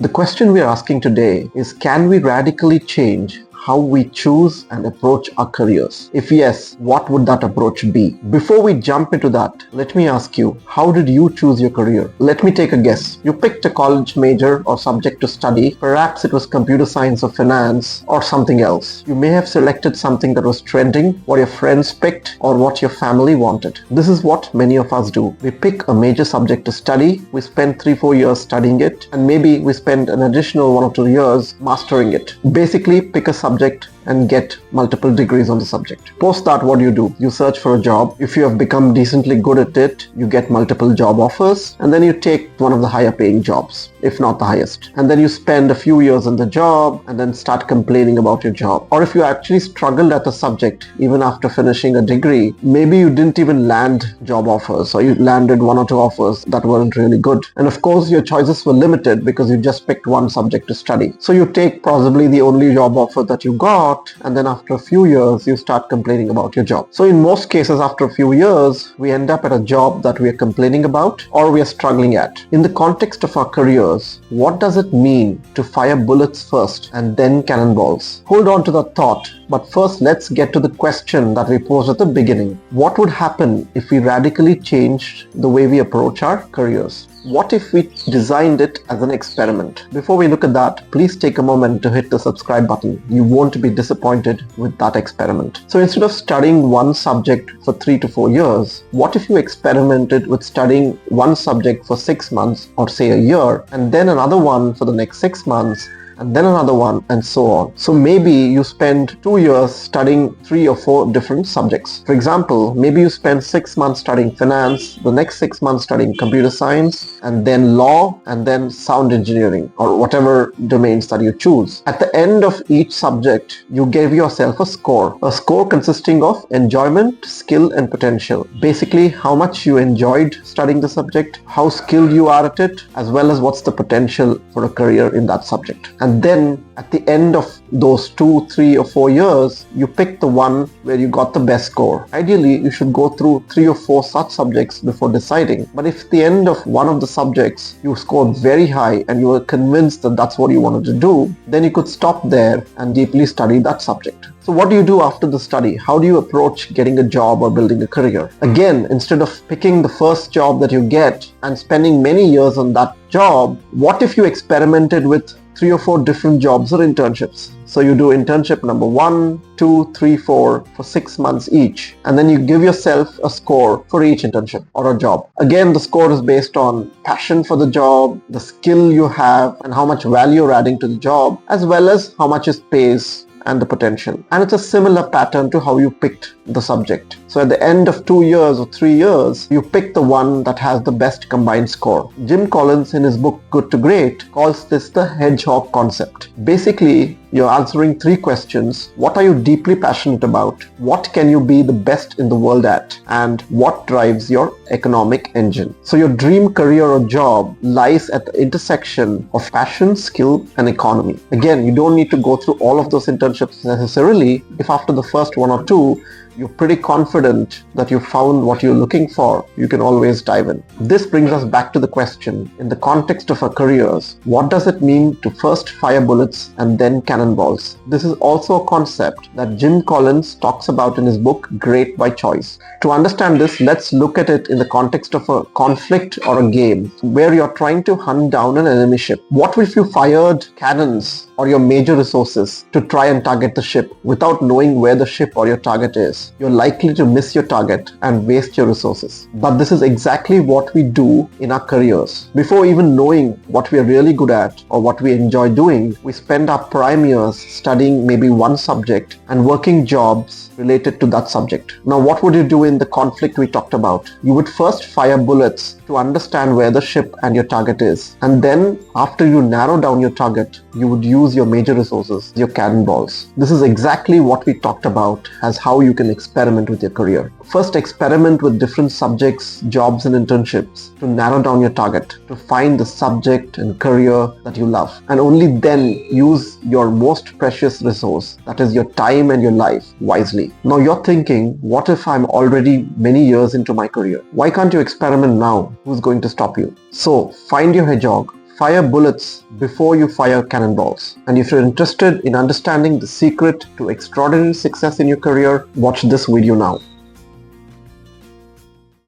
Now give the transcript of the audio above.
The question we are asking today is, can we radically change how we choose and approach our careers? If yes, what would that approach be? Before we jump into that, let me ask you, how did you choose your career? Let me take a guess. You picked a college major or subject to study. Perhaps it was computer science or finance or something else. You may have selected something that was trending, what your friends picked, or what your family wanted. This is what many of us do. We pick a major subject to study, we spend 3-4 years studying it, and maybe we spend an additional 1 or 2 years mastering it. Basically, pick a subject and get multiple degrees on the subject. Post that, what do? You search for a job. If you have become decently good at it, you get multiple job offers, and then you take one of the higher paying jobs, if not the highest. And then you spend a few years in the job and then start complaining about your job. Or if you actually struggled at the subject even after finishing a degree, maybe you didn't even land job offers, or you landed 1 or 2 offers that weren't really good. And of course, your choices were limited because you just picked one subject to study. So you take possibly the only job offer that you got, and then after a few years you start complaining about your job. So in most cases, after a few years, we end up at a job that we are complaining about or we are struggling at. In the context of our careers, what does it mean to fire bullets first and then cannonballs? Hold on to that thought, but first let's get to the question that we posed at the beginning. What would happen if we radically changed the way we approach our careers? What if we designed it as an experiment? Before we look at that, please take a moment to hit the subscribe button. You won't be disappointed with that experiment. So instead of studying one subject for 3 to 4 years, what if you experimented with studying one subject for 6 months or say a year, and then another one for the next 6 months, and then another one, and so on. So maybe you spend 2 years studying 3 or 4 different subjects. For example, maybe you spend 6 months studying finance, the next 6 months studying computer science, and then law, and then sound engineering, or whatever domains that you choose. At the end of each subject, you gave yourself a score consisting of enjoyment, skill, and potential. Basically, how much you enjoyed studying the subject, how skilled you are at it, as well as what's the potential for a career in that subject. And then at the end of those 2, 3 or 4 years, you pick the one where you got the best score. Ideally, you should go through 3 or 4 such subjects before deciding. But if at the end of one of the subjects you scored very high and you were convinced that that's what you wanted to do, then you could stop there and deeply study that subject. So what do you do after the study? How do you approach getting a job or building a career? Again, instead of picking the first job that you get and spending many years on that job, what if you experimented with 3 or 4 different jobs or internships? So you do internship number 1, 2, 3, 4 for 6 months each, and then you give yourself a score for each internship or a job. Again, the score is based on passion for the job, the skill you have, and how much value you're adding to the job, as well as how much it pays and the potential. And it's a similar pattern to how you picked the subject. So at the end of 2 years or 3 years, you pick the one that has the best combined score. Jim Collins, in his book Good to Great, calls this the hedgehog concept. Basically, you're answering 3 questions. What are you deeply passionate about? What can you be the best in the world at? And what drives your economic engine? So your dream career or job lies at the intersection of passion, skill, and economy. Again, you don't need to go through all of those internships necessarily. If after the first 1 or 2, you're pretty confident that you found what you're looking for, you can always dive in. This brings us back to the question, in the context of our careers, what does it mean to first fire bullets and then cannonballs? This is also a concept that Jim Collins talks about in his book Great by Choice. To understand this, let's look at it in the context of a conflict or a game where you're trying to hunt down an enemy ship. What if you fired cannons or your major resources to try and target the ship without knowing where the ship or your target is? You're likely to miss your target and waste your resources. But this is exactly what we do in our careers. Before even knowing what we are really good at or what we enjoy doing, we spend our prime years studying maybe one subject and working jobs related to that subject. Now, what would you do in the conflict we talked about? You would first fire bullets to understand where the ship and your target is. And then after you narrow down your target, you would use your major resources, your cannonballs. This is exactly what we talked about as how you can experiment with your career. First, experiment with different subjects, jobs and internships to narrow down your target, to find the subject and career that you love. And only then use your most precious resource, that is your time and your life, wisely. Now you're thinking, what if I'm already many years into my career? Why can't you experiment now? Who's going to stop you? So find your hedgehog, Fire bullets before you fire cannonballs. And if you're interested in understanding the secret to extraordinary success in your career, watch this video now.